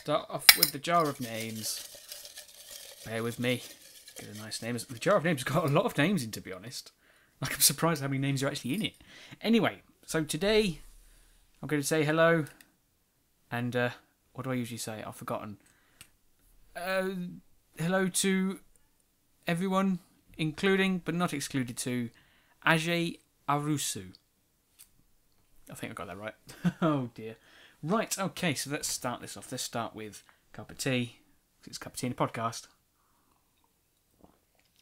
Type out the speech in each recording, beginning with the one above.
start off with the jar of names. Bear with me. Get a nice name. The jar of names has got a lot of names in, to be honest. Like, I'm surprised how many names are actually in it. Anyway, so today I'm going to say hello. And what do I usually say? I've forgotten. Hello to everyone, including but not excluded to Ajay Arusu. I think I got that right. Oh dear. Right, okay, so let's start this off. Let's start with a cup of tea. It's a cup of tea in a podcast.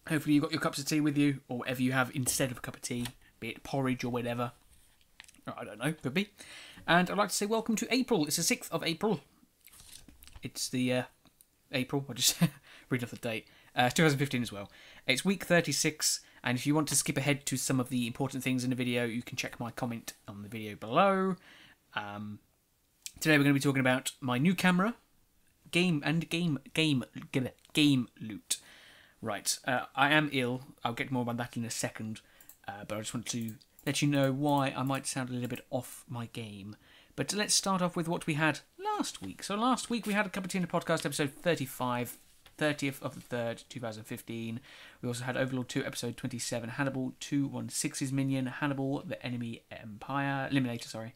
Hopefully you've got your cups of tea with you, or whatever you have instead of a cup of tea, be it porridge or whatever. I don't know, could be. And I'd like to say welcome to April. It's the 6th of April. It's the April, I just read off the date. 2015 as well. It's week 36, and if you want to skip ahead to some of the important things in the video, you can check my comment on the video below. Today we're going to be talking about my new camera, game loot. Right, I am ill. I'll get more about that in a second, but I just want to let you know why I might sound a little bit off my game. But let's start off with what we had last week. So last week we had a Cup of Tea in the Podcast, episode 35, 30th of the 3rd, 2015. We also had Overlord 2, episode 27, Hannibal 216's Minion, Hannibal, the Enemy Empire, Eliminator, sorry.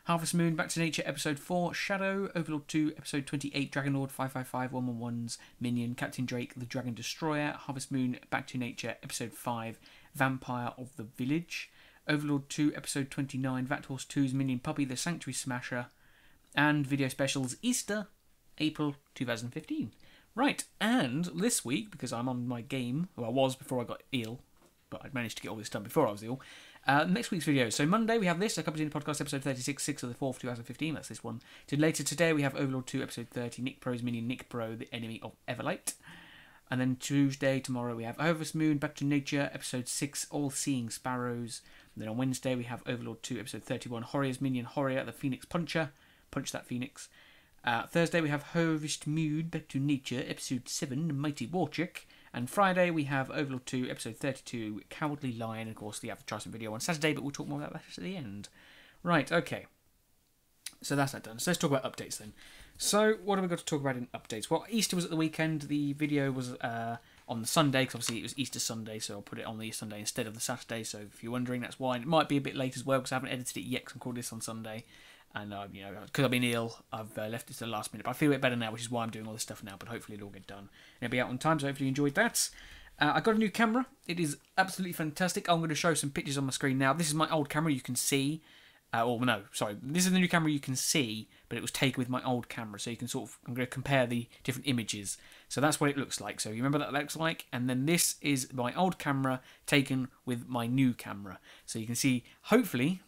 Harvest Moon, Back to Nature, episode 4, Shadow, Overlord 2, episode 28, Dragonlord 555, 111's Minion, Captain Drake, the Dragon Destroyer, Harvest Moon, Back to Nature, episode 5, Vampire of the Village, Overlord 2, episode 29, Vathorse 2's Minion Puppy, the Sanctuary Smasher, and video specials Easter, April 2015. Right, and this week, because I'm on my game, well I was before I got ill, but I'd managed to get all this done before I was ill. Next week's video. So Monday we have this, a Cup of Tea in the Podcast, episode 36, 6th of the 4th, 2015. That's this one. Later today we have Overlord 2, episode 30, Nick Pro's Minion, Nick Pro, the Enemy of Everlight. And then Tuesday, tomorrow, we have Harvest Moon, Back to Nature, episode 6, All Seeing Sparrows. And then on Wednesday we have Overlord 2, episode 31, Horror's Minion, Horror, the Phoenix Puncher. Punch that Phoenix. Thursday we have Harvest Moon, Back to Nature, episode 7, Mighty Warchick. And Friday we have Overlord 2, episode 32, Cowardly Lion. Of course, we have the Tristan video on Saturday, but we'll talk more about that at the end. Right, okay. So that's that done. So let's talk about updates then. So what have we got to talk about in updates? Well, Easter was at the weekend. The video was on the Sunday, because obviously it was Easter Sunday, so I'll put it on the Sunday instead of the Saturday. So if you're wondering, that's why. And it might be a bit late as well, because I haven't edited it yet, because I'm recording this on Sunday. And, you know, because I've been ill, I've left it to the last minute. But I feel a bit better now, which is why I'm doing all this stuff now. But hopefully it'll all get done. And it'll be out on time, so hopefully you enjoyed that. I got a new camera. It is absolutely fantastic. I'm going to show some pictures on my screen now. This is my old camera, you can see. Or no, sorry. This is the new camera you can see, but it was taken with my old camera. So you can sort of, I'm going to compare the different images. So that's what it looks like. So you remember what that looks like? And then this is my old camera taken with my new camera. So you can see, hopefully,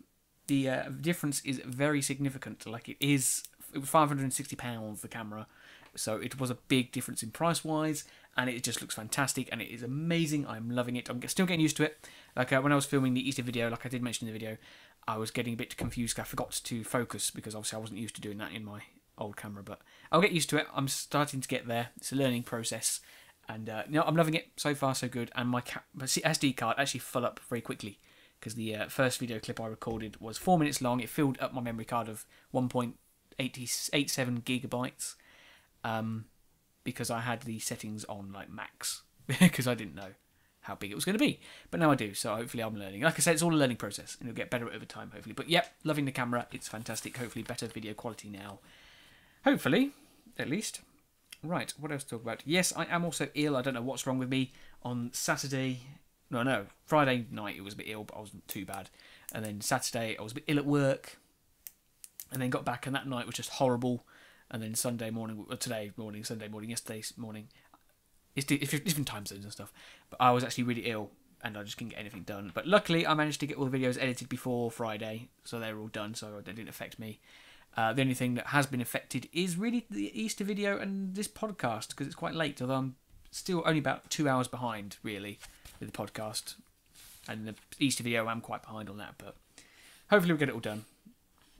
the difference is very significant. Like it was £560, the camera. So it was a big difference in price-wise, and it just looks fantastic, and it is amazing. I'm loving it. I'm still getting used to it. Like when I was filming the Easter video, like I did mention in the video, I was getting a bit confused because I forgot to focus, because obviously I wasn't used to doing that in my old camera, but I'll get used to it. I'm starting to get there. It's a learning process, and you know, I'm loving it. So far, so good. And my SD card actually filled up very quickly, because the first video clip I recorded was 4 minutes long. It filled up my memory card of 1.87 gigabytes. Because I had the settings on like max, because I didn't know how big it was going to be, but now I do, so hopefully I'm learning. Like I said, it's all a learning process, and it'll get better over time, hopefully. But yep, loving the camera. It's fantastic. Hopefully better video quality now, hopefully, at least. Right, what else to talk about? Yes, I am also ill. I don't know what's wrong with me. On Saturday, no, Friday night it was a bit ill, but I wasn't too bad. And then Saturday I was a bit ill at work, and then got back, and that night was just horrible. And then Sunday morning, or today morning, Sunday morning, yesterday morning, it's different time zones and stuff. But I was actually really ill, and I just couldn't get anything done. But luckily, I managed to get all the videos edited before Friday, so they were all done, so they didn't affect me. The only thing that has been affected is really the Easter video and this podcast, because it's quite late, although I'm still only about 2 hours behind, really, with the podcast. And the Easter video, I'm quite behind on that, but hopefully we'll get it all done.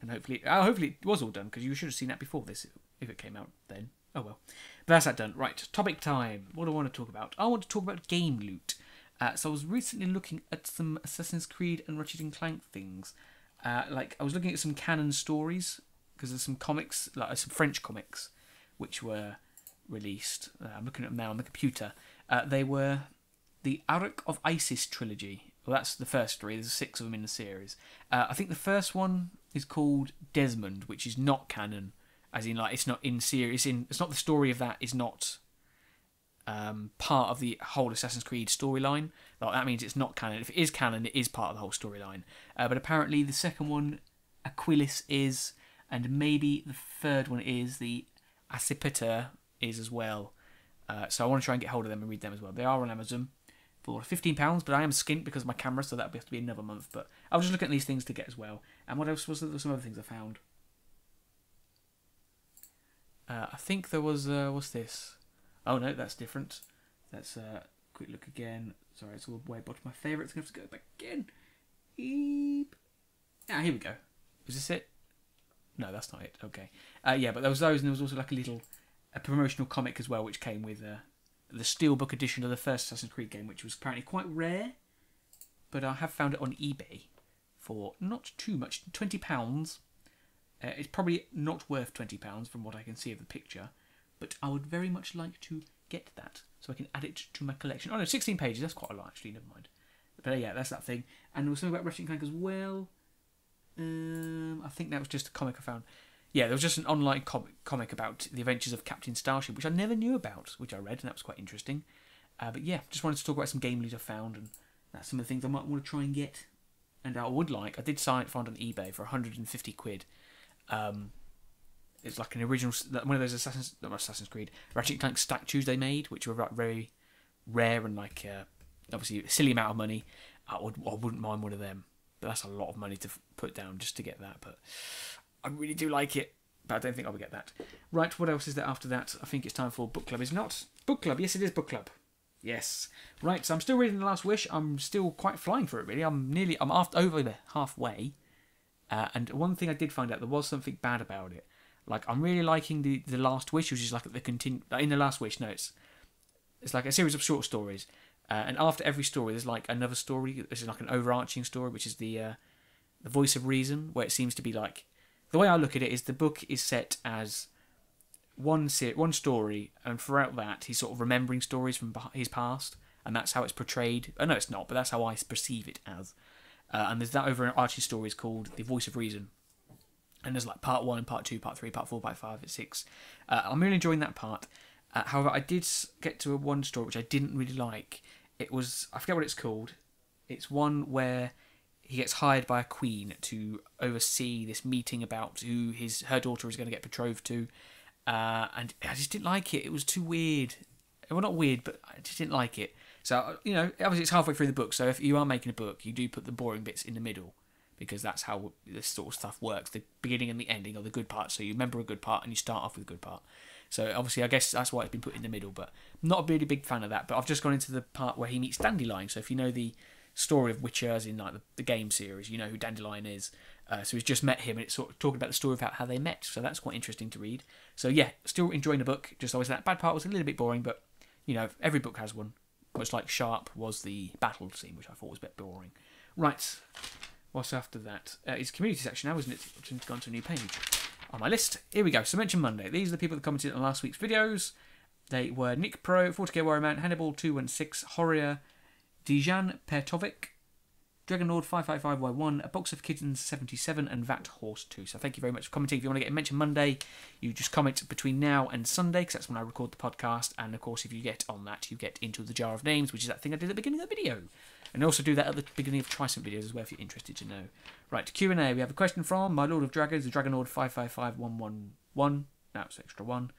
And hopefully it was all done, because you should have seen that before this, if it came out then. Oh well. But that's that done. Right, topic time. What do I want to talk about? I want to talk about game loot. So I was recently looking at some Assassin's Creed and Ratchet & Clank things. Like, I was looking at some canon stories, because there's some comics, like some French comics, which were released. I'm looking at them now on the computer. They were the Ark of Isis trilogy. Well, that's the first 3. There's 6 of them in the series. I think the first one is called Desmond, which is not canon, as in like it's not in series. It's not the story of that. Is not part of the whole Assassin's Creed storyline. Like, that means it's not canon. If it is canon, it is part of the whole storyline. But apparently the second one, Aquilis, is, and maybe the third one is, the Accipiter is as well. So I want to try and get hold of them and read them as well. They are on Amazon for £15, but I am skint because of my camera, so that'll have to be another month. But I was just looking at these things to get as well. And what else was there? There were some other things I found. I think there was, what's this? Oh no, that's different. Let's quick look again. Sorry, it's all the way bottom of my favourites. I'm going to have to go back again. Eep. Ah, here we go. Is this it? No, that's not it. Okay. Yeah, but there was those, and there was also like a promotional comic as well, which came with the Steelbook edition of the first Assassin's Creed game, which was apparently quite rare. But I have found it on eBay for not too much, £20. It's probably not worth £20 from what I can see of the picture, but I would very much like to get that so I can add it to my collection. Oh no, 16 pages, that's quite a lot actually, never mind. But yeah, that's that thing. And there was something about Ratchet & Clank as well. I think that was just a comic I found. Yeah, there was just an online comic about the adventures of Captain Starship, which I never knew about, which I read, and that was quite interesting. But yeah, just wanted to talk about some game leads I found, and that's some of the things I might want to try and get. And I did find on eBay for 150 quid. It's like an original, one of those Assassin's Creed, Ratchet & Clank statues they made, which were very rare and like obviously a silly amount of money. I wouldn't mind one of them, but that's a lot of money to put down just to get that. But I really do like it, but I don't think I will get that. Right, what else is there after that? I think it's time for Book Club, is it not? Book Club, yes it is Book Club. Yes. Right, so I'm still reading The Last Wish. I'm still quite flying for it, really. I'm over the halfway. And one thing I did find out, there was something bad about it. Like, I'm really liking the Last Wish, which is like in The Last Wish, no, it's like a series of short stories. And after every story, there's like another story. This is like an overarching story, which is the Voice of Reason, where it seems to be like, the way I look at it is the book is set as one story, and throughout that he's sort of remembering stories from his past, and that's how it's portrayed. Oh no, it's not, but that's how I perceive it as. And there's that overarching story is called The Voice of Reason, and there's like part 1, part 2, part 3, part 4, part 5, 6. I'm really enjoying that part. However, I did get to one story which I didn't really like. It was, I forget what it's called. It's one where he gets hired by a queen to oversee this meeting about who her daughter is going to get betrothed to. And I just didn't like it. It was too weird. Well, not weird, but I just didn't like it. So, obviously it's halfway through the book, so if you are making a book, you do put the boring bits in the middle, because that's how this sort of stuff works. The beginning and the ending are the good parts, so you remember a good part and you start off with a good part. So obviously I guess that's why it's been put in the middle, but I'm not a really big fan of that. But I've just gone into the part where he meets Dandelion, so if you know the story of Witchers in like the game series, you know who Dandelion is. So he's just met him, and it's sort of talking about the story about how they met, so that's quite interesting to read. So yeah, still enjoying the book, just always that bad part was a little bit boring, but every book has one. Much like Sharp was the battle scene, which I thought was a bit boring. Right, what's after that? It's community section now, isn't it? It's gone to a new page on my list. Here we go. So Mention Monday. These are the people that commented on last week's videos. They were Nick Pro, 40k Warrior Man, Hannibal 216, Horrier, Dijan Pertovic, Dragonlord 555Y1, A Box of Kittens 77, and Vat Horse 2. So thank you very much for commenting. If you want to get a Mention Monday, you just comment between now and Sunday, because that's when I record the podcast. And of course, if you get on that, you get into the jar of names, which is that thing I did at the beginning of the video. And I also do that at the beginning of Trisent videos as well, if you're interested to know. Right, Q&A. We have a question from My Lord of Dragons, the Dragonlord 555111. Now it's extra one.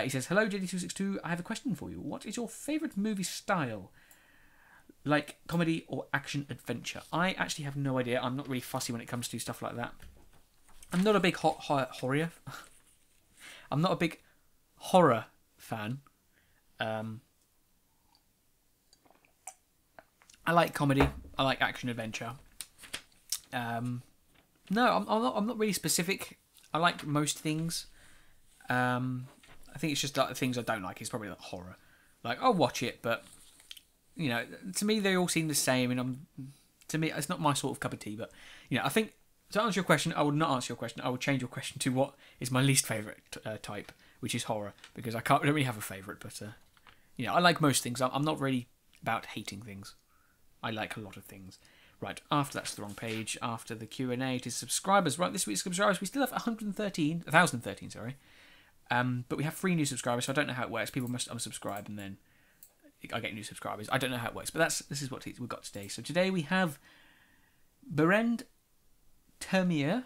He says, hello, JDTwoSixTwo. I have a question for you. What is your favourite movie style? Like comedy or action adventure? I actually have no idea. I'm not really fussy when it comes to stuff like that. I'm not a big horror. I'm not a big horror fan. I like comedy. I like action adventure. No, I'm not really specific. I like most things. I think it's just like the things I don't like. It's probably like horror. Like I'll watch it, but to me they all seem the same, and to me it's not my sort of cup of tea. But I think To answer your question, I would not answer your question. I would change your question to what is my least favourite type, which is horror, because I don't really have a favourite, but I like most things. I'm not really about hating things. I like a lot of things. Right, after that's the wrong page. After the Q&A, it is subscribers. Right, this week's subscribers, we still have 1,013, sorry. But we have 3 new subscribers, so I don't know how it works. People must unsubscribe and then I get new subscribers. I don't know how it works, but this is what we've got today. So today we have Berend Termier,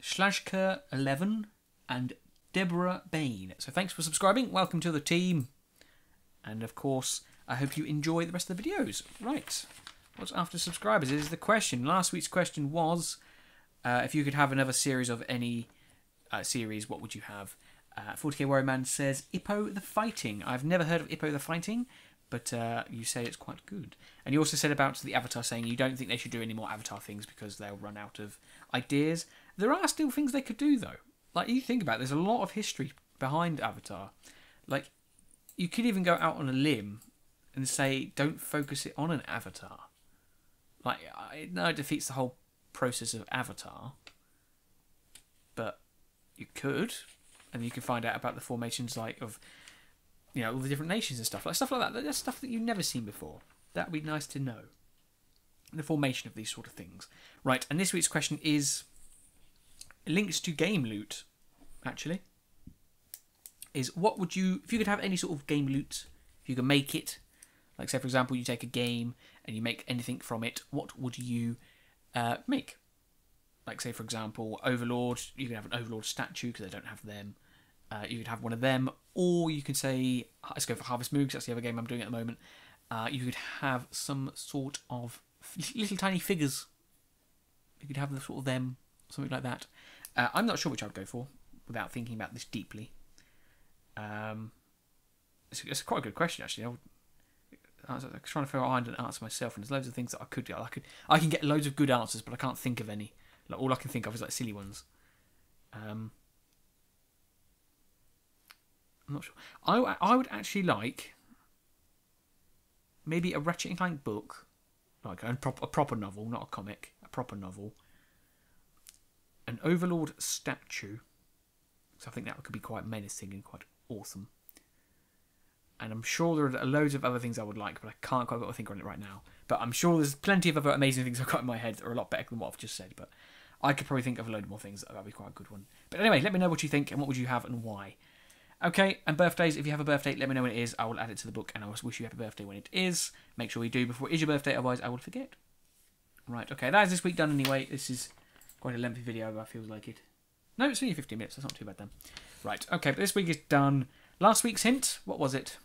Schlashker11, and Deborah Bain. So thanks for subscribing. Welcome to the team. And of course, I hope you enjoy the rest of the videos. Right. What's after subscribers is the question. Last week's question was, if you could have another series of any series, what would you have? 40k Warrior Man says, Ippo the Fighting. I've never heard of Ippo the Fighting, but you say it's quite good. And you also said about the Avatar, saying you don't think they should do any more Avatar things because they'll run out of ideas. There are still things they could do, though. Like, you think about it, there's a lot of history behind Avatar. Like, you could even go out on a limb and say, don't focus it on an avatar. Like, it defeats the whole process of Avatar. But you could, and you can find out about the formations, like, of, all the different nations and stuff like that. That's stuff that you've never seen before. That would be nice to know. The formation of these sort of things. Right, and this week's question is linked to game loot, actually. Is what would you, if you could have any sort of game loot, if you could make it, like say for example you take a game and you make anything from it, what would you make? Like say for example Overlord, you can have an Overlord statue because they don't have them. You could have one of them, or you can say, let's go for Harvest Moon because that's the other game I'm doing at the moment. You could have some sort of little tiny figures. You could have the sort of them, something like that. I'm not sure which I'd go for without thinking about this deeply. It's quite a good question actually. I was trying to find an answer myself, and there's loads of things that I could do. I can get loads of good answers, but I can't think of any. Like all I can think of is like silly ones. I'm not sure. I would actually like maybe a Ratchet & Clank book, like a proper novel, not a comic, a proper novel. An Overlord statue, so I think that could be quite menacing and quite awesome. And I'm sure there are loads of other things I would like, but I can't quite put a finger on it right now. But I'm sure there's plenty of other amazing things I've got in my head that are a lot better than what I've just said. But I could probably think of a load more things that would be quite a good one. But anyway, let me know what you think and what would you have and why. Okay, and birthdays. If you have a birthday, let me know when it is. I will add it to the book, and I will wish you a happy birthday when it is. Make sure you do before it is your birthday, otherwise I will forget. Right, okay, that is this week done anyway. This is quite a lengthy video, but I feel like it. No, it's only 15 minutes. That's not too bad then. Right, okay, but this week is done. Last week's hint, what was it?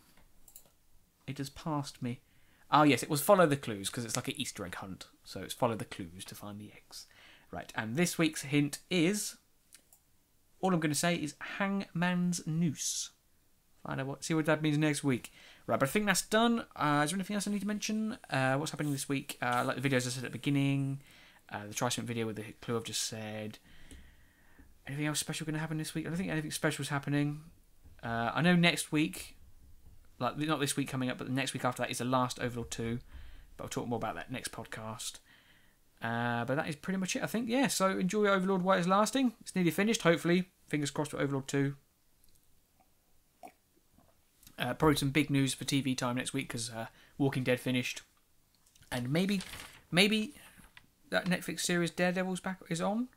It has passed me. Oh, yes, it was follow the clues, because it's like an Easter egg hunt. So it's follow the clues to find the eggs. Right, and this week's hint is... all I'm going to say is Hangman's Noose. Find out see what that means next week. Right, but I think that's done. Is there anything else I need to mention? What's happening this week? Like the videos I said at the beginning. The Tri-Smith video with the clue I've just said. Anything else special going to happen this week? I don't think anything special is happening. I know next week... like not this week coming up, but the next week after that is the last Overlord 2. But I'll talk more about that next podcast. But that is pretty much it, I think. Yeah, so enjoy Overlord while it's lasting. It's nearly finished, hopefully. Fingers crossed for Overlord 2. Probably some big news for TV time next week because Walking Dead finished. And maybe that Netflix series Daredevil's back is on.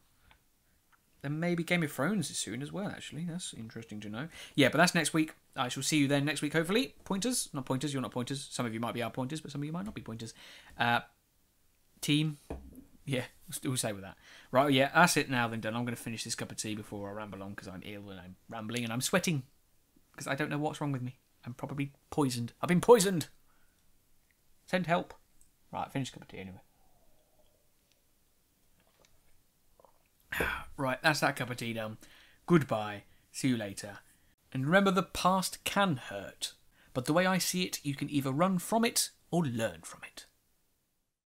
Then maybe Game of Thrones is soon as well, actually. That's interesting to know. Yeah, but that's next week. I shall see you then next week, hopefully. Pointers? Not pointers, you're not pointers. Some of you might be our pointers, but some of you might not be pointers. Team? Yeah, we'll stay with that. Right, yeah, that's it now then done. I'm going to finish this cup of tea before I ramble on because I'm ill and I'm rambling and I'm sweating. Because I don't know what's wrong with me. I'm probably poisoned. I've been poisoned! Send help. Right, finish cup of tea anyway. Right, that's that cup of tea done. Goodbye. See you later. And remember, the past can hurt. But the way I see it, you can either run from it or learn from it.